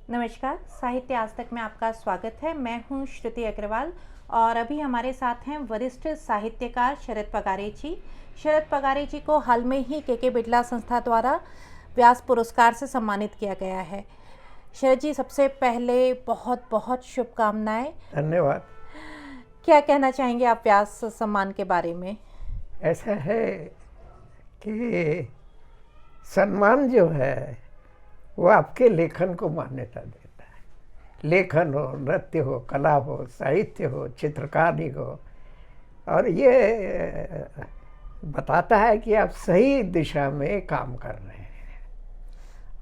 नमस्कार, साहित्य आज तक में आपका स्वागत है। मैं हूं श्रुति अग्रवाल और अभी हमारे साथ हैं वरिष्ठ साहित्यकार शरद पगारे जी। शरद पगारे जी को हाल में ही के बिड़ला संस्था द्वारा व्यास पुरस्कार से सम्मानित किया गया है। शरद जी, सबसे पहले बहुत बहुत शुभकामनाएं। धन्यवाद। क्या कहना चाहेंगे आप व्यास सम्मान के बारे में? ऐसा है कि सम्मान जो है वो आपके लेखन को मान्यता देता है। लेखन हो, नृत्य हो, कला हो, साहित्य हो, चित्रकारी हो, और ये बताता है कि आप सही दिशा में काम कर रहे हैं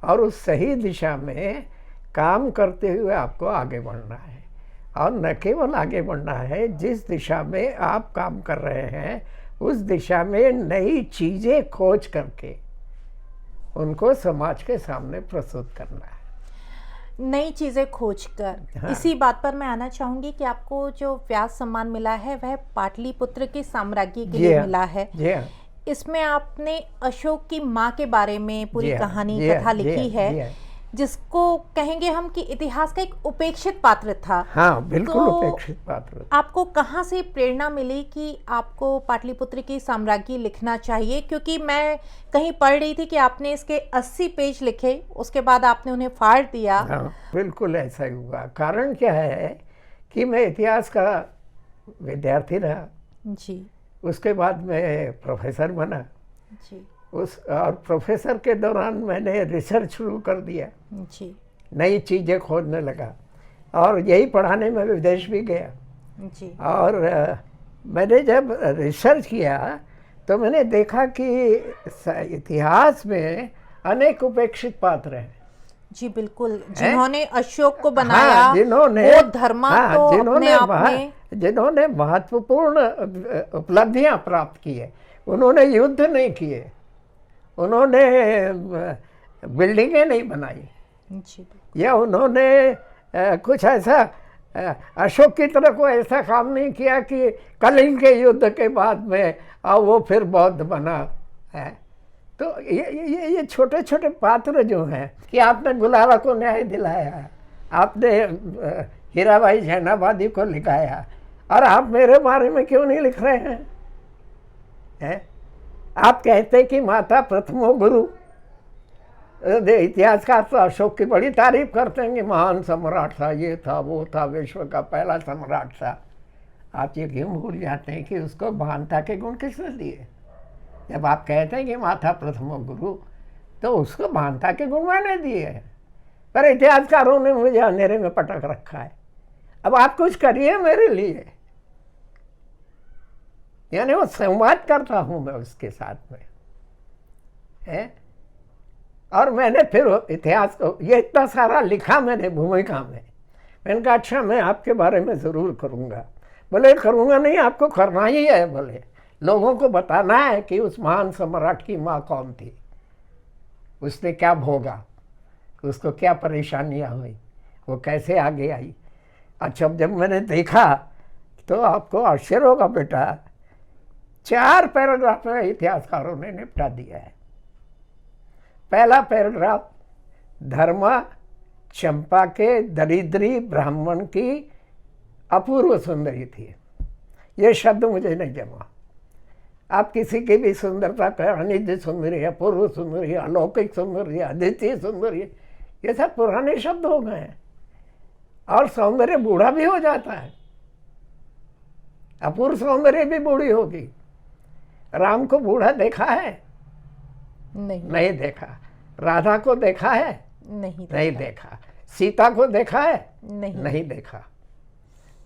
और उस सही दिशा में काम करते हुए आपको आगे बढ़ना है। और न केवल आगे बढ़ना है, जिस दिशा में आप काम कर रहे हैं उस दिशा में नई चीज़ें खोज करके उनको समाज के सामने प्रस्तुत करना है। नई चीज़ें खोजकर। हाँ। इसी बात पर मैं आना चाहूँगी कि आपको जो व्यास सम्मान मिला है वह पाटलिपुत्र की साम्राज्ञी के लिए मिला है। जी हाँ। इसमें आपने अशोक की माँ के बारे में पूरी कहानी कथा लिखी है, जिसको कहेंगे हम कि इतिहास का एक उपेक्षित पात्र था। हाँ, बिल्कुल तो उपेक्षित पात्र। आपको कहाँ से प्रेरणा मिली कि आपको पाटलिपुत्र की साम्राज्ञी लिखना चाहिए? क्योंकि मैं कहीं पढ़ रही थी कि आपने इसके 80 पेज लिखे, उसके बाद आपने उन्हें फाड़ दिया। हाँ, बिल्कुल ऐसा ही हुआ। कारण क्या है कि मैं इतिहास का विद्यार्थी रहा जी उसके बाद मैं प्रोफेसर बना जी और प्रोफेसर के दौरान मैंने रिसर्च शुरू कर दिया, जी नई चीज़ें खोजने लगा और यही पढ़ाने में विदेश भी गया। जी और मैंने जब रिसर्च किया तो मैंने देखा कि इतिहास में अनेक उपेक्षित पात्र हैं। जी बिल्कुल, जिन्होंने अशोक को बनाया, हाँ, जिन्होंने वो धर्मा तो अपने आप में, जिन्होंने महत्वपूर्ण उपलब्धियां प्राप्त की है, उन्होंने युद्ध नहीं किए, उन्होंने बिल्डिंगें नहीं बनाई, या उन्होंने कुछ ऐसा अशोक की तरह कोई ऐसा काम नहीं किया कि कलिंग के युद्ध के बाद में वो फिर बौद्ध बना है। तो ये छोटे छोटे पात्र जो हैं कि आपने गुलाबा को न्याय दिलाया, आपने हीराबाई जैनाबादी को लिखाया, और आप मेरे बारे में क्यों नहीं लिख रहे हैं? आप कहते कि माता प्रथमो गुरु, इतिहासकार तो अशोक की बड़ी तारीफ करते हैं कि महान सम्राट था, ये था, वो था, विश्व का पहला सम्राट था। आप ये क्यों भूल जाते हैं कि उसको महानता के गुण किसने दिए? जब आप कहते हैं कि माता प्रथमो गुरु, तो उसको महानता के गुण मैंने दिए हैं, पर इतिहासकारों ने मुझे अंधेरे में पटक रखा है। अब आप कुछ करिए मेरे लिए, यानी वो संवाद करता हूँ मैं उसके साथ में है। और मैंने फिर इतिहास को ये इतना सारा लिखा मैंने भूमिका में। मैंने कहा अच्छा मैं आपके बारे में ज़रूर करूँगा। बोले करूँगा नहीं, आपको करना ही है। बोले लोगों को बताना है कि उस महान सम्राट की माँ कौन थी, उसने क्या भोगा, उसको क्या परेशानियाँ हुई, वो कैसे आगे आई। अच्छा, जब मैंने देखा तो आपको आश्चर्य होगा बेटा, 4 पैराग्राफ में इतिहासकारों ने निपटा दिया है। पहला पैराग्राफ, धर्मा चंपा के दरिद्री ब्राह्मण की अपूर्व सुंदरी थी। ये शब्द मुझे नहीं जमा। आप किसी की भी सुंदरता का अनित्य सुंदरी, अपूर्व सुंदरी, अलौकिक सुंदरी, अद्वितीय सुंदरी, ये सब पुराने शब्द हो गए हैं। और सौंदर्य बूढ़ा भी हो जाता है, अपूर्व सौंदर्य भी बूढ़ी होगी। राम को बूढ़ा देखा है? नहीं देखा। राधा को देखा है? नहीं देखा। सीता को देखा है? नहीं देखा।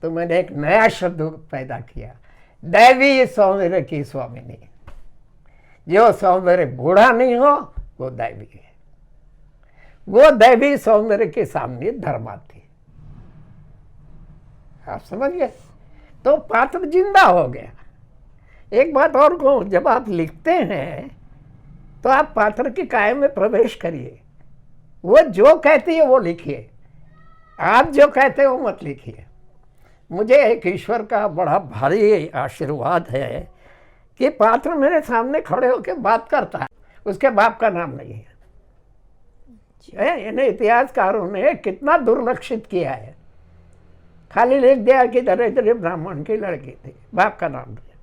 तो मैंने एक नया शब्द पैदा किया, दैवी सौंदर्य की स्वामिनी। जो सौंदर्य बूढ़ा नहीं हो वो दैवी है। वो दैवी सौंदर्य के सामने धर्मा थी। आप समझ गए? तो पात्र जिंदा हो गया। एक बात और कहूँ, जब आप लिखते हैं तो आप पात्र की काया में प्रवेश करिए। वो जो कहती है वो लिखिए, आप जो कहते हो मत लिखिए। मुझे एक ईश्वर का बड़ा भारी आशीर्वाद है कि पात्र मेरे सामने खड़े होकर बात करता है, उसके बाप का नाम नहीं है। इन्हें इतिहासकारों ने कितना दुर्लक्षित किया है। खाली लिख दिया कि दरिद्र ब्राह्मण की लड़की थी, बाप का नाम दिया।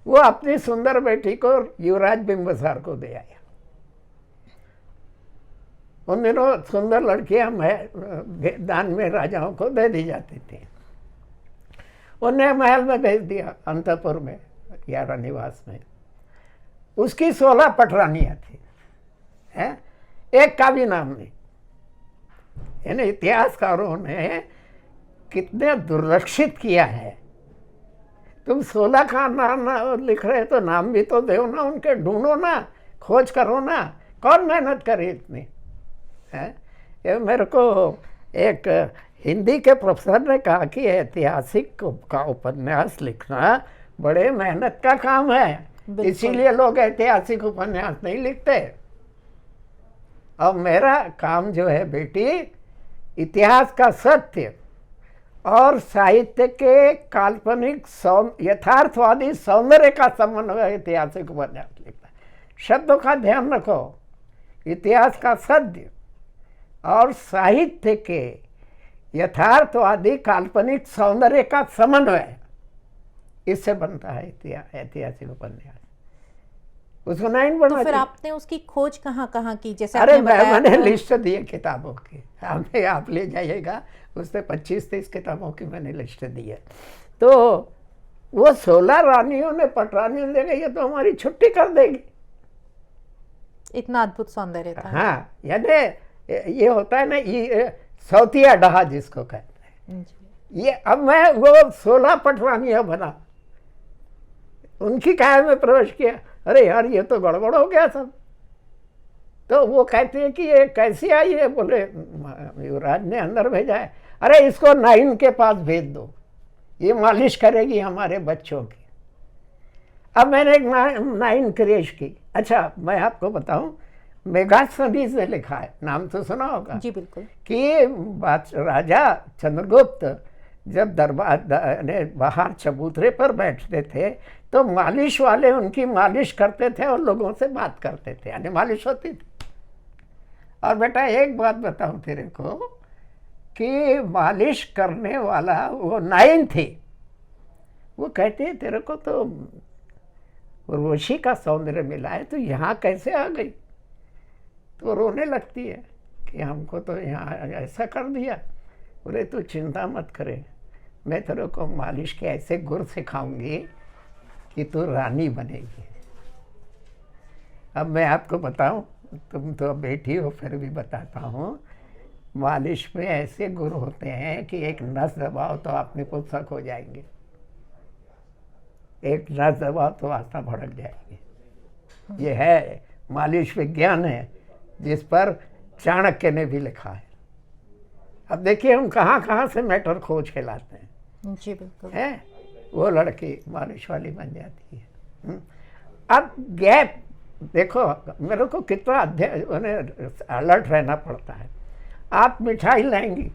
वो अपनी सुंदर बेटी को युवराज बिंबिसार को दे आया। उन दिनों सुंदर लड़कियां दान में राजाओं को दे दी जाती थी। उन्हें महल में भेज दिया, अंतपुर में या रनिवास में। उसकी 16 पटरानियां थी, हैं? एक का भी नाम नहीं। यानी इतिहासकारों ने कितने दुर्लक्षित किया है। तुम 16 का नाम लिख रहे तो नाम भी तो दो ना, उनके ढूंढो ना, खोज करो ना। कौन मेहनत करे इतनी, है? ये मेरे को एक हिंदी के प्रोफेसर ने कहा कि ऐतिहासिक का उपन्यास लिखना बड़े मेहनत का काम है, इसीलिए लोग ऐतिहासिक उपन्यास नहीं लिखते। और मेरा काम जो है बेटी, इतिहास का सत्य और साहित्य के काल्पनिक यथार्थवादी सौंदर्य का समन्वय ऐतिहासिक उपन्यास लिखना। शब्दों का ध्यान रखो, इतिहास का सत्य और साहित्य के यथार्थवादी काल्पनिक सौंदर्य का समन्वय, इससे बनता है ऐतिहासिक उपन्यास। उसको नहीं बना। तो फिर आपने उसकी खोज कहाँ कहाँ की? जैसे अरे आपने बताया मैंने था। लिस्ट दी है किताबों की, हमें आप ले जाइएगा, उसमें 25-30 किताबों की मैंने लिस्ट दी है। तो वो 16 रानियों ने पटरानियों ने देखा, ये तो हमारी छुट्टी कर देगी। इतना अद्भुत सौंदर्य था। हाँ, यानी ये होता है ना, ये सौतिया डहा जिसको कहते हैं। ये अब मैं वो 16 पटरानियां बना, उनकी काया में प्रवेश किया। अरे यार, ये तो गड़बड़ हो गया सब। तो वो कहते हैं कि ये कैसी आई है? बोले युवराज ने अंदर भेजा है। अरे इसको नाइन के पास भेज दो, ये मालिश करेगी हमारे बच्चों की। अब मैंने एक नाइन क्रिएश की। अच्छा, मैं आपको बताऊं, मेगास्थनीज ने लिखा है, नाम तो सुना होगा। जी बिल्कुल। कि राजा चंद्रगुप्त जब दरबार बाहर चबूतरे पर बैठते थे तो मालिश वाले उनकी मालिश करते थे और लोगों से बात करते थे, यानी मालिश होती थी। और बेटा एक बात बताऊं तेरे को कि मालिश करने वाला वो नाइन थी, वो कहते हैं तेरे को तो उर्वशी का सौंदर्य मिला है, तो यहाँ कैसे आ गई? तो रोने लगती है कि हमको तो यहाँ ऐसा कर दिया। बोले तू चिंता मत करे, मैं तेरे को मालिश के ऐसे गुर सिखाऊंगी कि तू रानी बनेगी। अब मैं आपको बताऊं, तुम तो बेटी हो फिर भी बताता हूँ, मालिश में ऐसे गुर होते हैं कि एक नस दबाओ तो आप निपुंसक हो जाएंगे, एक नस दबाओ तो आस्था भड़क जाएगी। ये है मालिश विज्ञान है, जिस पर चाणक्य ने भी लिखा है। अब देखिए हम कहाँ कहाँ से मैटर खोज के लाते हैं। जी बिल्कुल। है वो लड़की मालिश वाली बन जाती है। अब गैप देखो, मेरे को कितना अलर्ट रहना पड़ता है। आप मिठाई लाएंगी,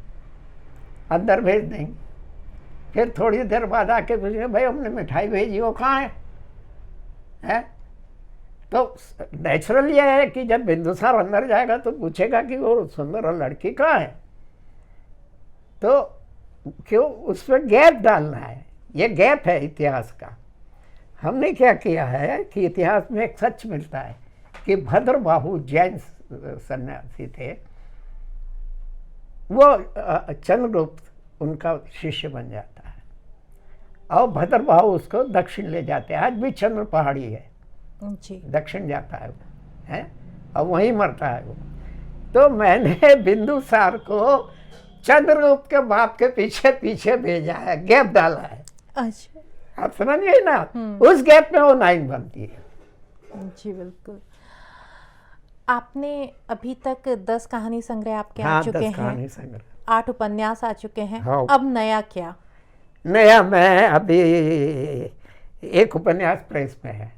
अंदर भेज देंगे, फिर थोड़ी देर बाद आके पूछेंगे भाई हमने मिठाई भेजी, वो कहाँ है? तो नेचुरल ये है कि जब बिंदुसार अंदर जाएगा तो पूछेगा कि वो सुंदर लड़की कहाँ है। तो क्यों उस पर गैप डालना है? ये गैप है इतिहास का। हमने क्या किया है कि इतिहास में एक सच मिलता है कि भद्रबाहु जैन सन्यासी थे, वो चंद्रगुप्त उनका शिष्य बन जाता है और भद्रबाहु उसको दक्षिण ले जाते हैं। आज भी चंद्र पहाड़ी है जी, दक्षिण जाता है वो, है, और वहीं मरता है वो। तो मैंने बिंदुसार को चंद्रगुप्त के बाप के पीछे पीछे भेजा है, गैप डाला है। अच्छा, आप समझिए ना, उस गैप में वो नाइन बनती है। जी बिल्कुल। आपने अभी तक 10 कहानी संग्रह आपके आ हाँ, चुके 10 हैं, कहानी संग्रह, 8 उपन्यास आ चुके हैं। हाँ। अब नया क्या? नया मैं अभी एक उपन्यास प्रेस में है,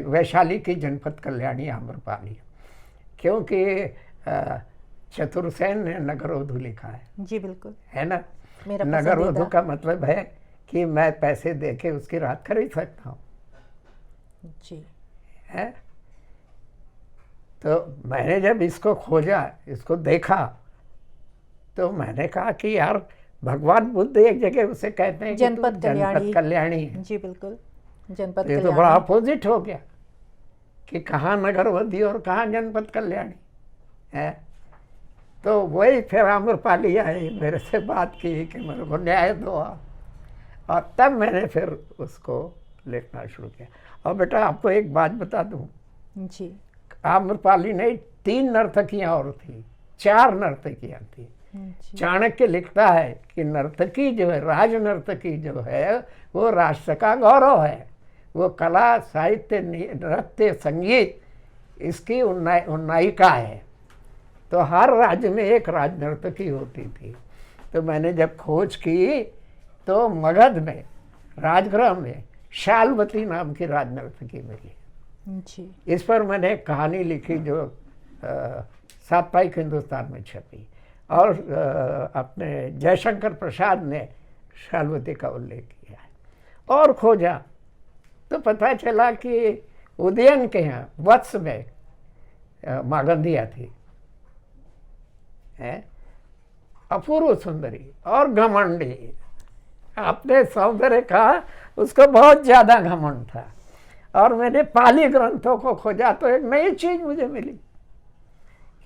वैशाली की जनपद कल्याणी आम्रपाली, क्योंकि चतुर्सेन ने नगरोधु लिखा है। जी बिल्कुल, है ना? मेरा नगरोधु पसंदीदा। का मतलब है कि मैं पैसे दे के उसकी रात खरीद सकता हूँ, जी, है? तो मैंने जब इसको खोजा, इसको देखा, तो मैंने कहा कि यार भगवान बुद्ध एक जगह उसे कहते हैं कि तू जनपद कल्याणी। कल्याणी है। जी बिल्कुल, जनपद तो ये तो कल्याणी। बड़ा अपोजिट हो गया कि कहाँ नगरवधी और कहाँ जनपद कल्याणी है। तो वही फिर आम्रपाली आई, मेरे से बात की कि मेरे को न्याय दो, और तब मैंने फिर उसको लिखना शुरू किया। और बेटा आपको एक बात बता दूं, जी आम्रपाली नहीं, 3 नर्तकियां और थी, 4 नर्तकियां थी। जी चाणक्य लिखता है कि नर्तकी जो है, राज नर्तकी जो है, वो राष्ट्र का गौरव है। वो कला, साहित्य, नृत्य, संगीत, इसकी उन्नायिका है। तो हर राज्य में एक राज नर्तकी होती थी। तो मैंने जब खोज की तो मगध में, राजगृह में शालवती नाम की राज नर्तकी मिली। जी इस पर मैंने एक कहानी लिखी जो साप्ताहिक हिंदुस्तान में छपी, और अपने जयशंकर प्रसाद ने शालवती का उल्लेख किया है। और खोजा तो पता चला कि उदयन के यहाँ वत्स में मागंधिया थी, है अपूर्व सुंदरी और घमंडी, अपने सौंदर्य का उसको बहुत ज्यादा घमंड था। और मैंने पाली ग्रंथों को खोजा तो एक नई चीज मुझे मिली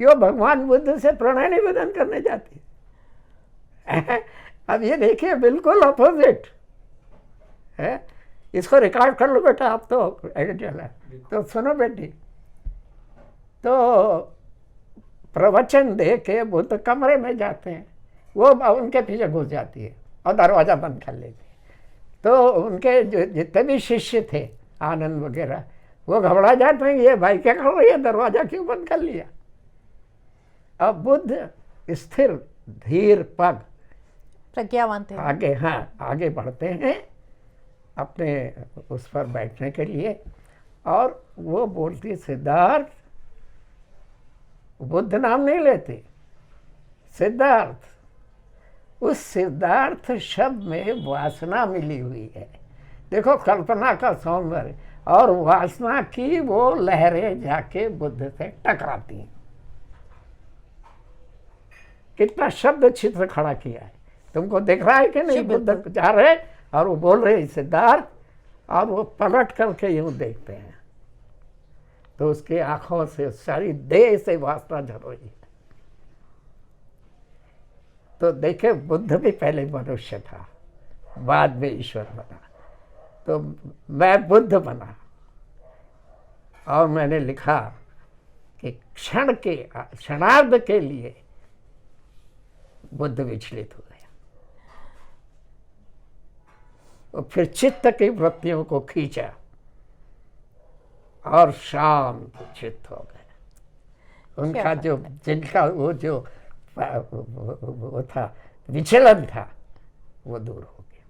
कि वो भगवान बुद्ध से प्रणय निवेदन करने जाती है। अब ये देखिए बिल्कुल अपोजिट है। इसको रिकॉर्ड कर लो बेटा, आप तो एडिटर है तो सुनो बेटी। तो प्रवचन दे के बुद्ध कमरे में जाते हैं, वो उनके पीछे घुस जाती है और दरवाज़ा बंद कर लेती है। तो उनके जो जितने भी शिष्य थे, आनंद वगैरह, वो घबरा जाते हैं, ये भाई क्या कर रही है, दरवाज़ा क्यों बंद कर लिया। अब बुद्ध स्थिर धीर पग प्रज्ञावान थे। आगे, हाँ आगे बढ़ते हैं अपने उस पर बैठने के लिए, और वो बोलती सिद्धार्थ, बुद्ध नाम नहीं लेते, सिद्धार्थ। उस सिद्धार्थ शब्द में वासना मिली हुई है। देखो कल्पना का सौंदर्य और वासना की वो लहरें जाके बुद्ध से टकराती हैं। कितना शब्द चित्र खड़ा किया है, तुमको दिख रहा है कि नहीं। बुद्ध जा रहे और वो बोल रहे सिद्धार्थ, और वो पलट करके यूं देखते हैं तो उसकी आंखों से सारी देह से वासना झर रही है। तो देखे बुद्ध भी पहले मनुष्य था, बाद में ईश्वर बना। तो मैं बुद्ध बना और मैंने लिखा कि क्षणार्ध के लिए बुद्ध विचलित हो गया, और फिर चित्त की वृत्तियों को खींचा और शांत चित्त हो गए। उनका जो जिनका वो जो वो था विचलन था, वो दूर हो गया।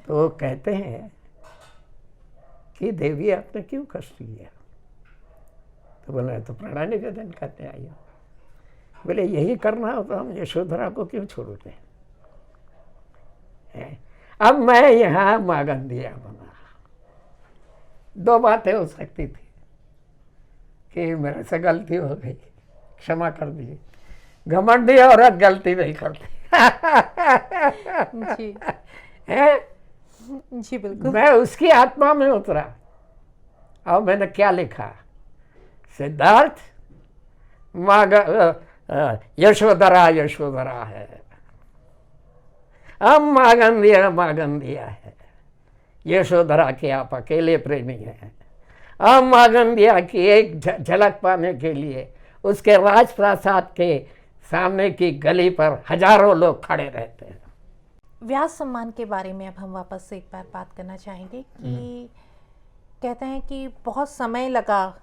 तो वो कहते हैं कि देवी आपने क्यों कष्ट लिया। तो बोले तो प्रणय निवेदन करने आई हो। बोले यही करना हो तो हम यशोधरा को क्यों छोड़ते हैं। अब मैं यहाँ मागंधिया बना। 2 बातें हो सकती थी कि मेरे से गलती हो गई, क्षमा कर दीजिए। घमंडी औरत गलती नहीं करती। जी है? जी बिल्कुल। मैं उसकी आत्मा में उतरा और मैंने क्या लिखा, सिद्धार्थ यशोधरा यशोधरा है, अब मागंधिया मागंधिया है। यशोधरा के आप अकेले प्रेमी हैं। अब मागंधिया की एक झलक पाने के लिए उसके राजप्रासाद के सामने की गली पर हजारों लोग खड़े रहते हैं। व्यास सम्मान के बारे में अब हम वापस से एक बार बात करना चाहेंगे कि कहते हैं कि बहुत समय लगा,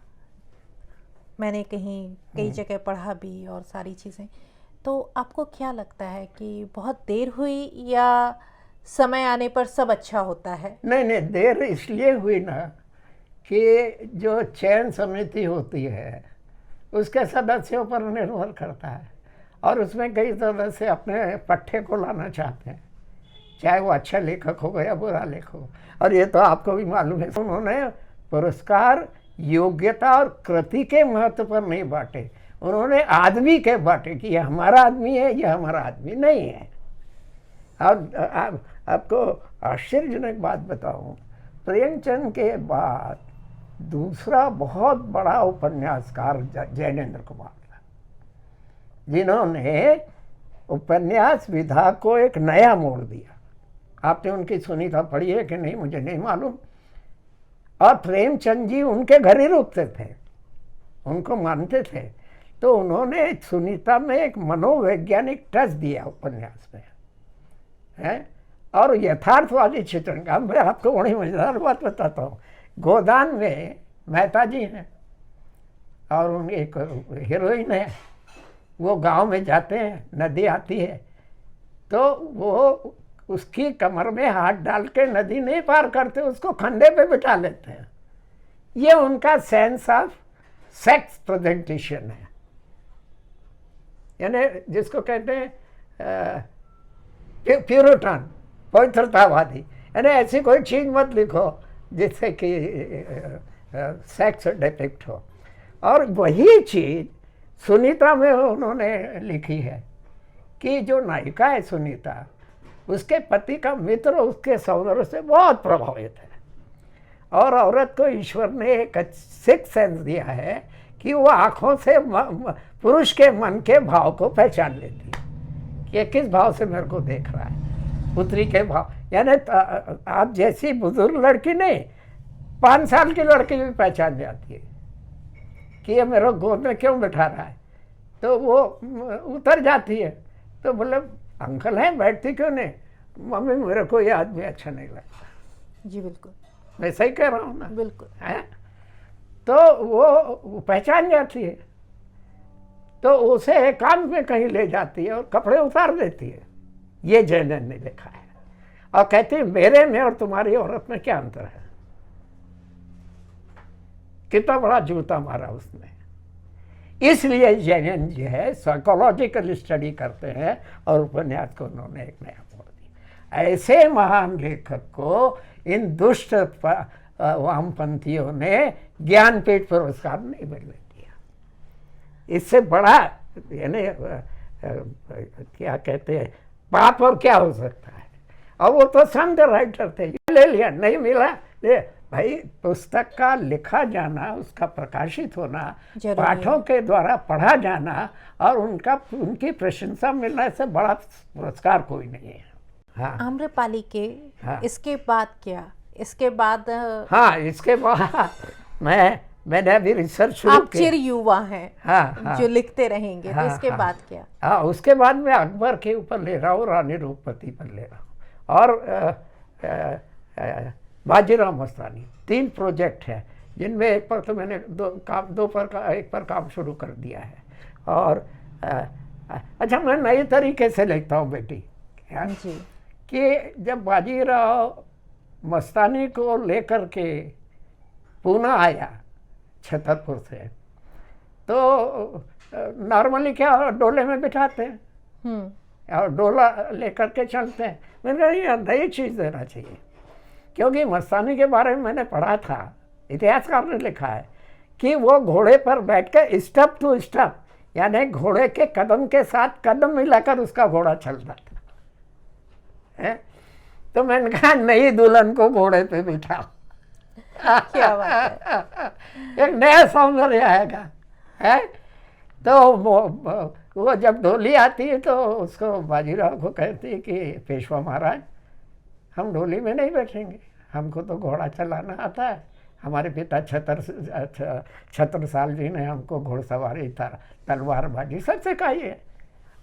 मैंने कई जगह पढ़ा भी और सारी चीज़ें, तो आपको क्या लगता है कि बहुत देर हुई या समय आने पर सब अच्छा होता है? नहीं, देर इसलिए हुई ना कि जो चयन समिति होती है उसके सदस्यों पर निर्भर करता है, और उसमें कई सदस्य अपने पट्टे को लाना चाहते हैं, चाहे वो अच्छा लेखक हो या बुरा लेखक हो। और ये तो आपको भी मालूम है, उन्होंने पुरस्कार योग्यता और कृति के महत्व पर नहीं बांटे, उन्होंने आदमी के बांटे कि यह हमारा आदमी है, यह हमारा आदमी नहीं है। अब आपको आश्चर्यजनक बात बताऊं, प्रेमचंद के बाद दूसरा बहुत बड़ा उपन्यासकार जैनेन्द्र कुमार था, जिन्होंने उपन्यास विधा को एक नया मोड़ दिया। आपने उनकी सुनीता पढ़ी है कि नहीं मुझे नहीं मालूम। और प्रेमचंद जी उनके घर ही रुकते थे, उनको मानते थे, तो उन्होंने सुनीता में एक मनोवैज्ञानिक टच दिया उपन्यास में, है, और यथार्थवादी चित्रण का। मैं आपको बड़ी मजेदार बात बताता हूँ। गोदान में मेहता जी हैं और उनकी एक हीरोइन है, वो गांव में जाते हैं, नदी आती है तो वो उसकी कमर में हाथ डाल के नदी नहीं पार करते, उसको खंडे पे बिठा लेते हैं। ये उनका सेंस ऑफ सेक्स प्रेजेंटेशन है, यानी जिसको कहते हैं प्यूरिटन, पवित्रतावादी। यानी ऐसी कोई चीज मत लिखो जिससे कि सेक्स डिपिक्ट हो। और वही चीज सुनीता में उन्होंने लिखी है कि जो नायिका है सुनीता, उसके पति का मित्र उसके सौंदर्य से बहुत प्रभावित है, और औरत को ईश्वर ने एक सिक्स सेंस दिया है कि वो आंखों से पुरुष के मन के भाव को पहचान लेती है कि ये किस भाव से मेरे को देख रहा है, पुत्री के भाव। यानी आप जैसी बुजुर्ग लड़की नहीं, 5 साल की लड़की भी पहचान जाती है कि ये मेरे गोद में क्यों बैठा रहा है, तो वो उतर जाती है। तो बोले अंकल हैं, बैठती क्यों नहीं? मम्मी मेरे को ये आदमी अच्छा नहीं लगता। जी बिल्कुल, मैं सही कह रहा हूँ ना? बिल्कुल है, तो वो पहचान जाती है, तो उसे एकांत में कहीं ले जाती है और कपड़े उतार देती है। ये जैनन ने लिखा है, और कहती है मेरे में और तुम्हारी औरत में क्या अंतर है। कितना बड़ा जूता मारा उसने। इसलिए जैनन जो है साइकोलॉजिकल स्टडी करते हैं, और उपन्यास को उन्होंने एक नया मोड़ दिया। ऐसे महान लेखक को इन दुष्ट वामपंथियों ने ज्ञानपीठ पुरस्कार नहीं मिलने दिया। इससे बड़ा यानी क्या कहते हैं पाप और क्या हो सकता है। और वो तो संत राइटर थे, ले लिया, नहीं मिला ले भाई। पुस्तक का लिखा जाना, उसका प्रकाशित होना, पाठों के द्वारा पढ़ा जाना और उनकी प्रशंसा मिलना से बड़ा पुरस्कार कोई नहीं है। हाँ, आम्रपाली के हाँ, इसके बाद क्या? इसके बाद हाँ, इसके बाद मैंने अभी रिसर्च शुरू आप चिर युवा हैं, हाँ, जो लिखते रहेंगे, हाँ, तो इसके हाँ, बाद क्या? हाँ, उसके बाद मैं अकबर के ऊपर ले रहा हूँ, रानी रूपमती पर ले रहा हूँ, और बाजीराव मस्तानी। 3 प्रोजेक्ट है, जिनमें एक पर तो मैंने एक पर काम शुरू कर दिया है। और अच्छा, मैं नए तरीके से लिखता हूँ बेटी, जी, कि जब बाजीराव मस्तानी को लेकर के पूना आया छतरपुर से, तो नॉर्मली क्या डोले में बिठाते हैं और डोला लेकर के चलते हैं। मैंने कहा ये नई चीज़ देना चाहिए, क्योंकि मस्तानी के बारे में मैंने पढ़ा था, इतिहासकार ने लिखा है कि वो घोड़े पर बैठ के स्टेप टू स्टेप, यानी घोड़े के कदम के साथ कदम मिलाकर उसका घोड़ा चलता था, है? तो मैंने कहा नई दुल्हन को घोड़े पे बिठाओ, क्या बात है। एक नया सौंदर्य आएगा, है? तो वो जब डोली आती है तो उसको बाजीराव को कहती है कि पेशवा महाराज, हम डोली में नहीं बैठेंगे, हमको तो घोड़ा चलाना आता है। हमारे पिता छत्रसाल जी ने हमको घोड़सवारी, तलवारबाजी सब सिखाई है,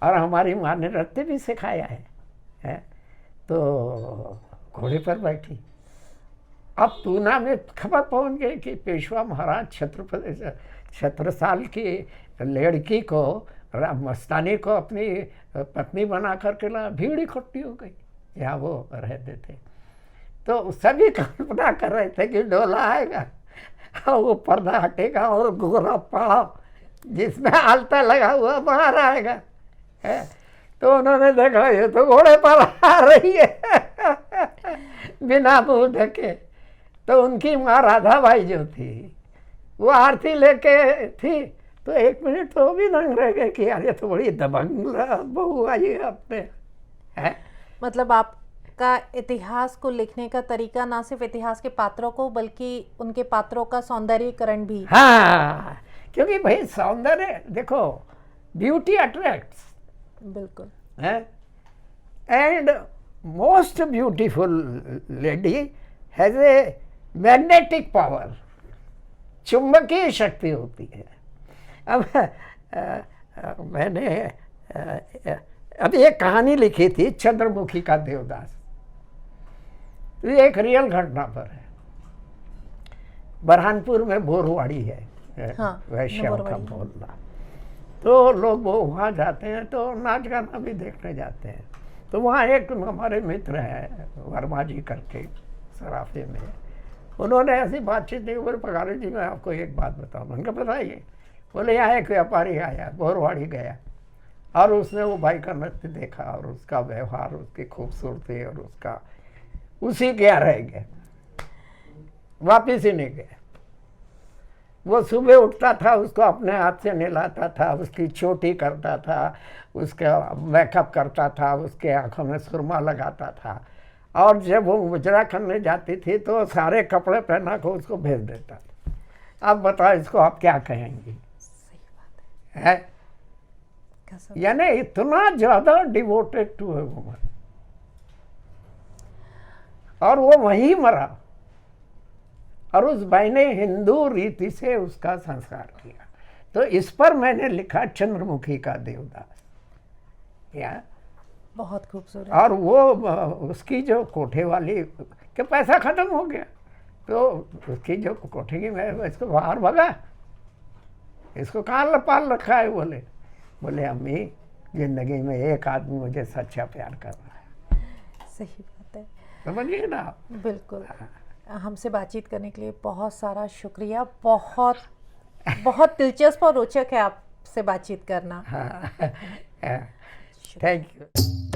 और हमारी माँ ने नृत्य भी सिखाया है? तो घोड़े पर बैठी। अब पूना में खबर पहुंच गई कि पेशवा महाराज छत्रसाल की लड़की को, मस्तानी को अपनी पत्नी बना करके ला। भीड़ इकट्ठी हो गई, यहाँ वो रहते थे। तो सभी कल्पना कर रहे थे कि डोला आएगा और वो पर्दा हटेगा और गोरा पाड़ा जिसमें आलता लगा हुआ बाहर आएगा, है? तो उन्होंने देखा ये तो घोड़े पर आ रही है बिना मुंह ढके। तो उनकी माँ राधाबाई जो थी, वो आरती लेके थी तो 1 मिनट तो वो भी दंग रह गए कि यार ये तो बड़ी दबंग बहू आई है अपने, है। मतलब आपका इतिहास को लिखने का तरीका ना सिर्फ इतिहास के पात्रों को बल्कि उनके पात्रों का सौंदर्यीकरण भी। हाँ, क्योंकि भाई सौंदर्य देखो, ब्यूटी अट्रैक्ट्स, बिल्कुल। है, and most beautiful lady has a magnetic power, चुंबकीय शक्ति होती है। अब मैंने अभी एक कहानी लिखी थी चंद्रमुखी का देवदास, ये एक रियल घटना पर है। बरहानपुर में बोरवाड़ी है, हाँ, वैश्यों का बोरवाड़ी। मोहल्ला। तो लोग वो वहाँ जाते हैं तो नाच गाना भी देखने जाते हैं। तो वहाँ एक हमारे मित्र हैं वर्मा जी करके, सराफे में, उन्होंने ऐसी बातचीत नहीं, बोले पगारे जी मैं आपको एक बात बताऊँ। मैंने कहा बताइए। बोले यहाँ एक व्यापारी आया, बोरवाड़ी गया, और उसने वो भाई का नृत्य देखा और उसका व्यवहार, उसकी खूबसूरती और उसका उसी के यहाँ रह गया, वापिस ही नहीं गया। वो सुबह उठता था, उसको अपने हाथ से नहलाता था, उसकी चोटी करता था, उसका मेकअप करता था, उसके आंखों में सुरमा लगाता था, और जब वो मुजरा करने जाती थी तो सारे कपड़े पहना को उसको भेज देता था। अब बताओ इसको आप क्या कहेंगी? सही बात है, कसम। यानी इतना ज्यादा डिवोटेड टू ए वुमन, और वो वहीं मरा, और उस भाई ने हिंदू रीति से उसका संस्कार किया। तो इस पर मैंने लिखा चंद्रमुखी का देवदास, या बहुत खूबसूरत। और वो उसकी जो कोठे वाली के पैसा खत्म हो गया, तो उसकी जो कोठे की, मैं इसको बाहर भगा, इसको कहाँ लपाल रखा है? बोले अम्मी जिंदगी में एक आदमी मुझे सच्चा प्यार कर रहा है। सही बात है, समझिए ना आप? बिल्कुल। हमसे बातचीत करने के लिए बहुत सारा शुक्रिया। बहुत बहुत दिलचस्प और रोचक है आपसे बातचीत करना। हाँ, थैंक यू।